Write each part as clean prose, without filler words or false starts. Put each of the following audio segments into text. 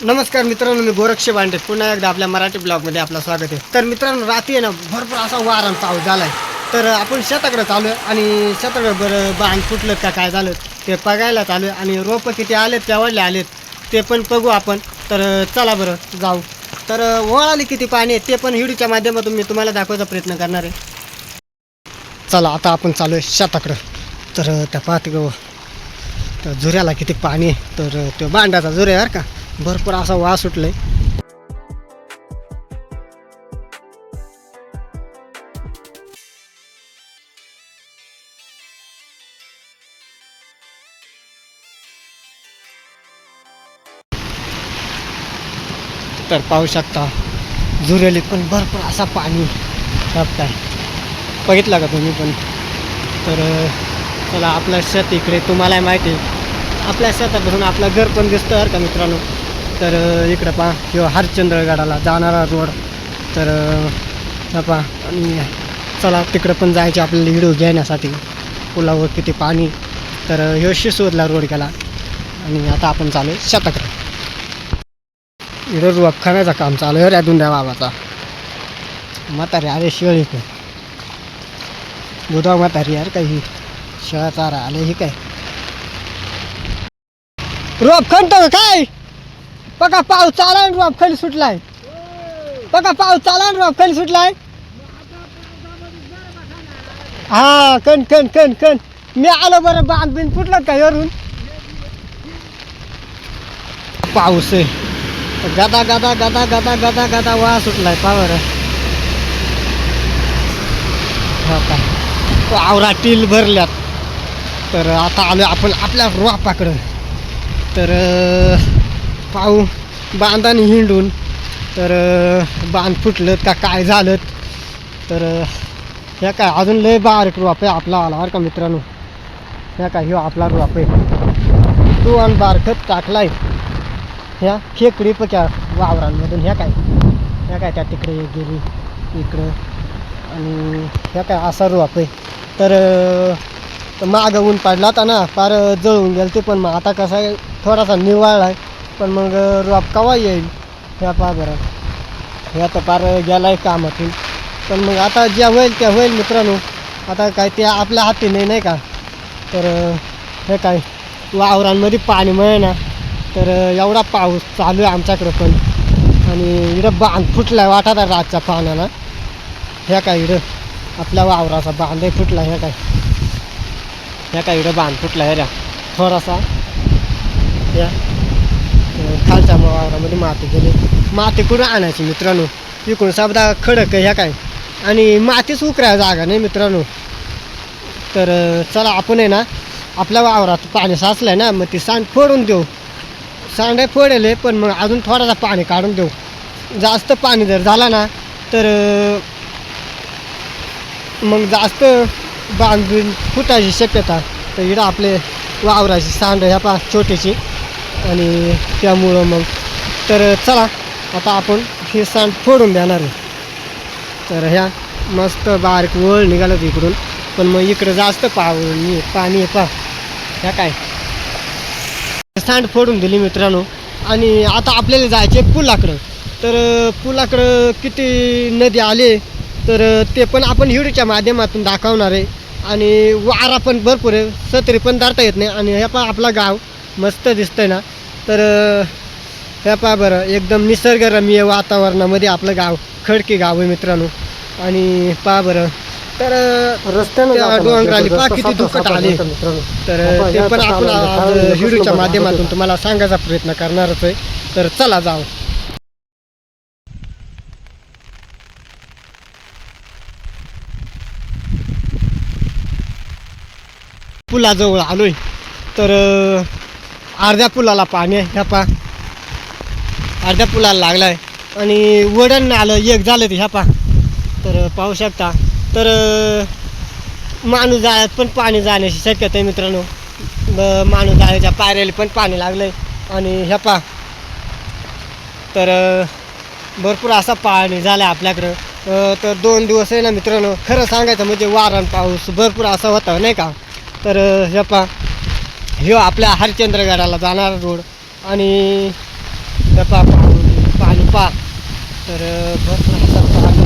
नमस्कार मित्रांनो, मी गोरक्ष बांडे पुन्हा एकदा आपल्या मराठी ब्लॉगमध्ये आपलं स्वागत आहे. तर मित्रांनो, रात्री आहे ना भरपूर असा वारा पाऊस झाला आहे. तर आपण शेताकडे चालू आहे आणि शेताकडे बरं बांध फुटलं का काय झालं ते बघायला चालू आहे आणि रोपं किती आलेत केवढले आलेत ते पण बघू आपण. तर चला बरं जाऊ. तर वळाली किती पाणी आहे ते पण व्हिडिओच्या माध्यमातून मी तुम्हाला दाखवायचा प्रयत्न करणार आहे. चला आता आपण चालू आहे शेताकडं. तर त्या पाहते गो तर झुऱ्याला किती पाणी आहे. तर तो बांधाचा झुऱ्या बरं का, भरपूर असा वास सुटलाय. तर पाहू शकता झुरेलीत पण भरपूर असा पाणी काय बघितला का तुम्ही पण. तर चला आपलं शेत इकडे तुम्हाला माहिती आहे, आपल्या शेतापासून आपलं घर पण दिसतं बरं का मित्रांनो. तर इकडं पहा किंवा हरिश्चंद्रगडाला जाणारा रोड. तर पहा आणि चला तिकडं पण जायचे आपल्याला व्हिडिओ घेण्यासाठी. पुलावर किती पाणी. तर ह्यो शिसवडला रोड गेला आणि आता आपण चालू आहे शेताकडे. इकडं रोप खाण्याचं काम चालू आहे रे दुंड्या बाबाचा. म्हातारी अरे शेळी पण बुधा म्हातारी यार काही शेळा चारा आले ही काय रोप खणतो काय. बघा पाऊस चाला आणि रोप खाली सुटलाय. बघा पाऊस चाला आणि रोप खाली सुटलाय. हा कण कण कण कण मी आलो बरं. बांध बिन फुटलं काय वरून पाऊस आहे. गदा गदा गदा गदा गदा गदा वा सुटलाय पावर. हो काय आवरा टील भरल्यात. तर आता आलो आपण आपल्या रोपाकडं. तर पाहू बांधाने हिंडून तर बांध फुटलं का काय झालं. तर ह्या काय अजून लय बारीक रोप आहे आपला आला बरं का मित्रांनो. ह्या काय ह्यो आपला रोप आहे. तू आणि बारखत टाकलाय ह्या खेकडी पक्या वावरांमधून. ह्या काय त्या तिकडे गेली इकडं आणि ह्या काय असा रोप आहे. तर मागं ऊन पडला होता ना फार जळून गेलं ते. पण मग आता कसं आहे थोडासा निवाळला आहे. पण मग रोप केव्हा येईल ह्या पहा बरं. ह्या तर फार गेला आहे कामातून. पण मग आता ज्या होईल त्या होईल मित्रांनो. आता काय ते आपल्या हाती नाही का. तर हे काय वावरांमध्ये पाणी मिळे ना. तर एवढा पाऊस चालू आहे आमच्याकडं पण. आणि इकडं बांध फुटला आहे वाटाता रातच्या पाण्यानं. ह्या काय इकडं आपल्या वावराचा बांधही फुटला. ह्या काय इकडं बांध फुटला आहे ऱ्या थोडासा. या खालच्या वावरामध्ये माती गेली. माती कुठं आणायची मित्रांनो. इकडून सबदा खडक ह्या काय आणि मातीच उकरायला जागा नाही मित्रांनो. तर चला आपण आहे ना आपल्या वावरात पाणी साचलं आहे ना, मग ती सांड फोडून देऊ. सांडे फोडेल पण मग अजून थोडासा पाणी काढून देऊ. जास्त पाणी जर झाला ना तर मग जास्त बांधून फुटायची शक्यता. तर इकडं आपले वावराची सांड ह्या पा छोटीशी आणि त्यामुळं मग तर चला आता आपण हे सांड फोडून देणार आहे. तर ह्या मस्त बारीक वळ निघालं इकडून. पण मग इकडं जास्त पाणी पा ह्या काय सांड फोडून दिली मित्रांनो. आणि आता आपल्याला जायचे पुलाकडं. तर पुलाकडं किती नदी आले तर ते पण आपण व्हिडिओच्या माध्यमातून दाखवणार आहे. आणि वारा पण भरपूर आहे, सत्री पण धरता येत नाही. आणि ह्या पा आपला गाव मस्त दिसतंय ना. तर ह्या पा बरं एकदम निसर्गरम्य वातावरणामध्ये आपलं गाव खडकी गाव आहे मित्रांनो. आणि पा बरं तर रस्त्यानं डोंगराली पा किती दुखत आले. तर ते पण आपण व्हिडिओच्या माध्यमातून तुम्हाला सांगायचा प्रयत्न करणारच आहे. तर चला जाऊ. पुलाजवळ आलोय. तर अर्ध्या पुलाला पाणी आहे. ह्या पा अर्ध्या पुलाला लागला आहे आणि वडण आलं एक झालं ते ह्या पा. तर पाहू शकता. तर माणूस जाळ्यात पण पाणी जाण्याची शक्यता आहे मित्रांनो. माणूस जाळ्याच्या पायऱ्याला पण पाणी लागलं आहे. आणि ह्या पा तर भरपूर असा पाणी झालं आहे आपल्याकडं. तर 2 दिवस आहे ना मित्रांनो, खरं सांगायचं म्हणजे वारण पाऊस भरपूर असा होता नाही का. तर ह्या पा ह्यो आपल्या हरिश्चंद्रगडाला जाणारा रोड आणि डबा पाणी पा तर भरपूर असा पाणी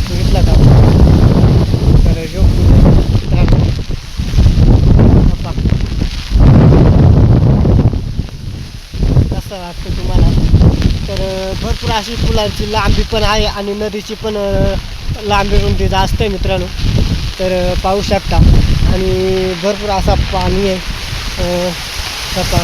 बघितलं का तर योग्य मित्रांनो डबा कसं वाटतं तुम्हाला तर भरपूर अशी फुलांची लांबी पण आहे आणि नदीची पण लांबी रुंदी जास्त आहे मित्रांनो तर पाहू शकता आणि भरपूर असा पाणी आहे डबा